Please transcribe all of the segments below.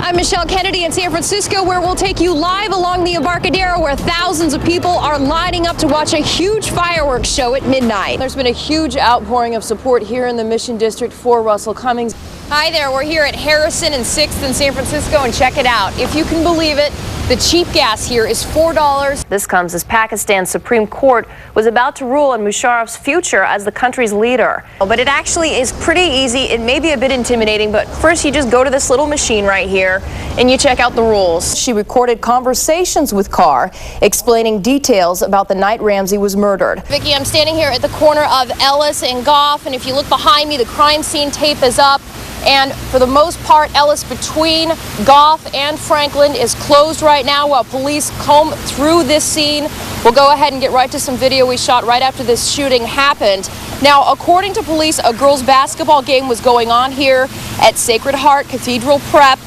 I'm Michelle Kennedy in San Francisco, where we'll take you live along the Embarcadero, where thousands of people are lining up to watch a huge fireworks show at midnight. There's been a huge outpouring of support here in the Mission District for Russell Cummings. Hi there, we're here at Harrison and 6th in San Francisco, and check it out. If you can believe it, the cheap gas here is $4. This comes as Pakistan's Supreme Court was about to rule on Musharraf's future as the country's leader. But it actually is pretty easy. It may be a bit intimidating, but first you just go to this little machine right here and you check out the rules. She recorded conversations with Carr, explaining details about the night Ramsey was murdered. Vicki, I'm standing here at the corner of Ellis and Goff, and if you look behind me, the crime scene tape is up. And for the most part, Ellis between Goff and Franklin is closed right now while police comb through this scene. We'll go ahead and get right to some video we shot right after this shooting happened. Now, according to police, a girls' basketball game was going on here at Sacred Heart Cathedral Prep.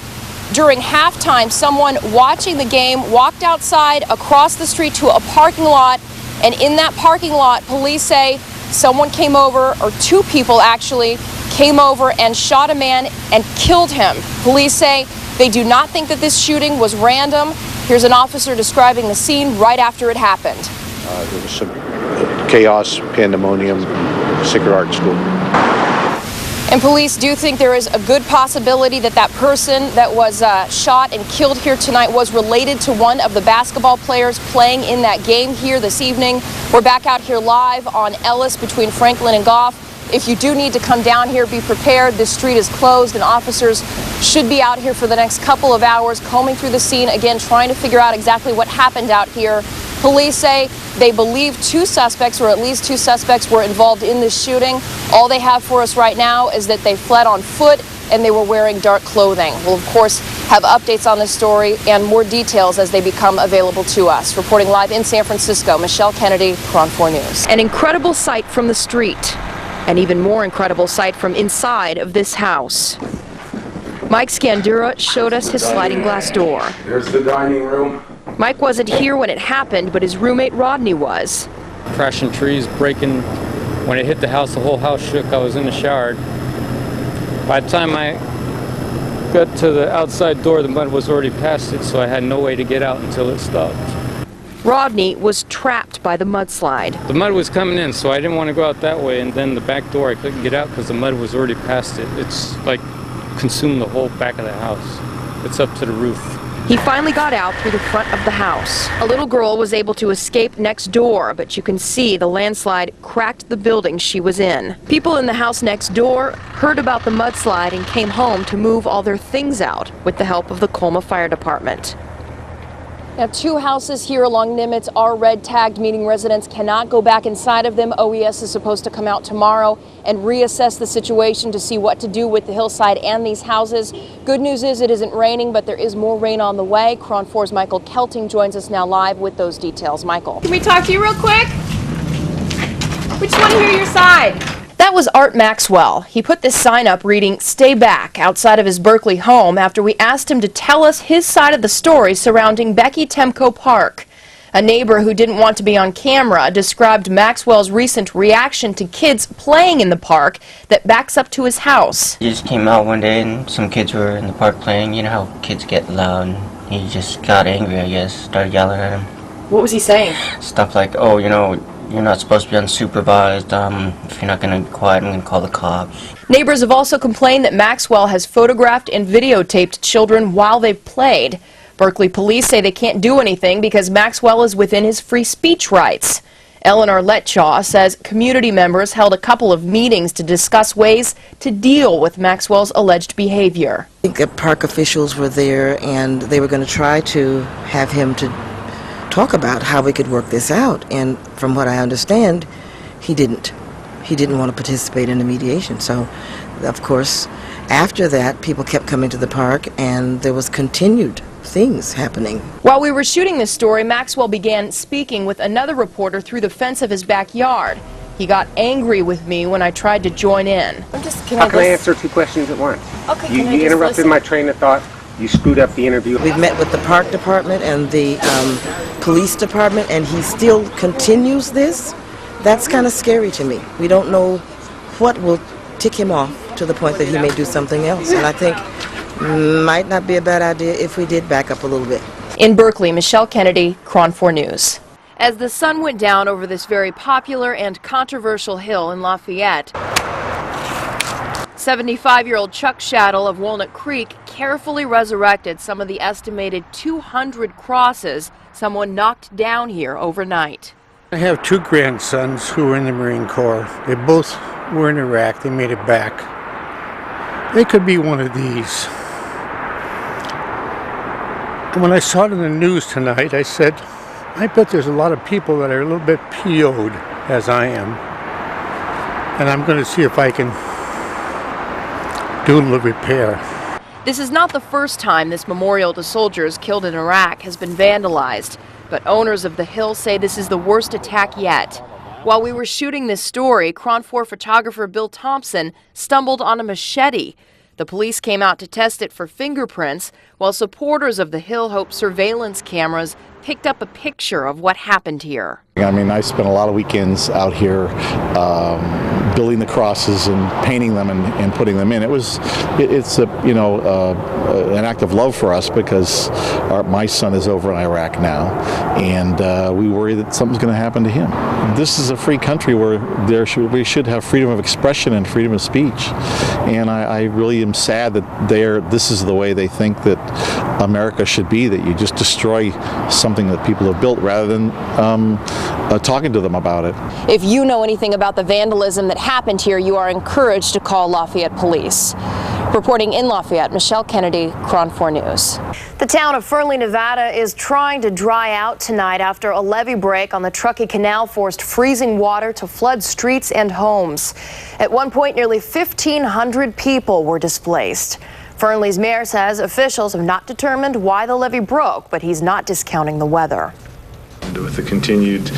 During halftime, someone watching the game walked outside across the street to a parking lot, and in that parking lot, police say someone came over, or two people actually, came over and shot a man and killed him. Police say they do not think that this shooting was random. Here's an officer describing the scene right after it happened. There was some chaos, pandemonium, Sacred Heart School. And police do think there is a good possibility that that person that was shot and killed here tonight was related to one of the basketball players playing in that game here this evening. We're back out here live on Ellis between Franklin and Goff. If you do need to come down here, be prepared. This street is closed and officers should be out here for the next couple of hours combing through the scene, again, trying to figure out exactly what happened out here. Police say they believe two suspects, or at least two suspects, were involved in this shooting. All they have for us right now is that they fled on foot and they were wearing dark clothing. We'll, of course, have updates on this story and more details as they become available to us. Reporting live in San Francisco, Michelle Kennedy, KRON 4 News. An incredible sight from the street. An even more incredible sight from inside of this house. Mike Scandura showed us his sliding glass door. There's the dining room. Mike wasn't here when it happened, but his roommate Rodney was. Crashing trees, breaking. When it hit the house, the whole house shook. I was in the shower. By the time I got to the outside door, the mud was already past it, so I had no way to get out until it stopped. Rodney was trapped by the mudslide. The mud was coming in, so I didn't want to go out that way, and then the back door I couldn't get out because the mud was already past it. It's like consumed the whole back of the house. It's up to the roof. He finally got out through the front of the house. A little girl was able to escape next door, but you can see the landslide cracked the building she was in. People in the house next door heard about the mudslide and came home to move all their things out with the help of the Colma Fire Department. Now, two houses here along Nimitz are red tagged, meaning residents cannot go back inside of them. OES is supposed to come out tomorrow and reassess the situation to see what to do with the hillside and these houses. Good news is it isn't raining, but there is more rain on the way. KRON 4's Michael Kelting joins us now live with those details. Michael. Can we talk to you real quick? We just want to hear your side. That was Art Maxwell. He put this sign up reading, "Stay back," outside of his Berkeley home after we asked him to tell us his side of the story surrounding Becky Temko Park. A neighbor who didn't want to be on camera described Maxwell's recent reaction to kids playing in the park that backs up to his house. He just came out one day and some kids were in the park playing. You know how kids get loud. He just got angry, I guess, started yelling at him. What was he saying? Stuff like, oh, you know, you're not supposed to be unsupervised. If you're not going to be quiet, I'm going to call the cops. Neighbors have also complained that Maxwell has photographed and videotaped children while they've played. Berkeley police say they can't do anything because Maxwell is within his free speech rights. Eleanor Letchaw says community members held a couple of meetings to discuss ways to deal with Maxwell's alleged behavior. I think that park officials were there and they were going to try to have him to talk about how we could work this out, and from what I understand, he didn't want to participate in the mediation. So of course after that people kept coming to the park and there was continued things happening. While we were shooting this story, Maxwell began speaking with another reporter through the fence of his backyard. He got angry with me when I tried to join in. How can I answer two questions at once? Okay, you interrupted my train of thought. You screwed up the interview. We've met with the park department and the police department, and he still continues this. That's kind of scary to me. We don't know what will tick him off to the point that he may do something else. And I think Might not be a bad idea if we did back up a little bit. In Berkeley, Michelle Kennedy, KRON 4 News. As the sun went down over this very popular and controversial hill in Lafayette, 75-year-old Chuck Shaddle of Walnut Creek carefully resurrected some of the estimated 200 crosses someone knocked down here overnight. I have two grandsons who were in the Marine Corps. They both were in Iraq. They made it back. They could be one of these. And when I saw it in the news tonight, I said, I bet there's a lot of people that are a little bit PO'd, as I am. And I'm going to see if I can do a little repair. This is not the first time this memorial to soldiers killed in Iraq has been vandalized, but owners of the hill say this is the worst attack yet. While we were shooting this story, KRON 4 photographer Bill Thompson stumbled on a machete. The police came out to test it for fingerprints, while supporters of the hill hope surveillance cameras picked up a picture of what happened here. I mean, I spent a lot of weekends out here building the crosses and painting them and putting them in. It's an act of love for us because my son is over in Iraq now, and we worry that something's going to happen to him. This is a free country where we should have freedom of expression and freedom of speech, and I really am sad that this is the way they think that America should be, that you just destroy something that people have built rather than talking to them about it. If you know anything about the vandalism that happened here, you are encouraged to call Lafayette Police. Reporting in Lafayette, Michelle Kennedy, KRON 4 News. The town of Fernley, Nevada is trying to dry out tonight after a levee break on the Truckee Canal forced freezing water to flood streets and homes. At one point, nearly 1,500 people were displaced. Fernley's mayor says officials have not determined why the levee broke, but he's not discounting the weather. With the continued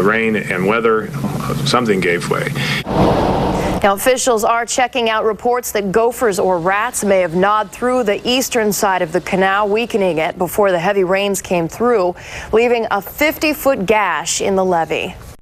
rain and weather, something gave way. Now, officials are checking out reports that gophers or rats may have gnawed through the eastern side of the canal, weakening it before the heavy rains came through, leaving a 50-foot gash in the levee.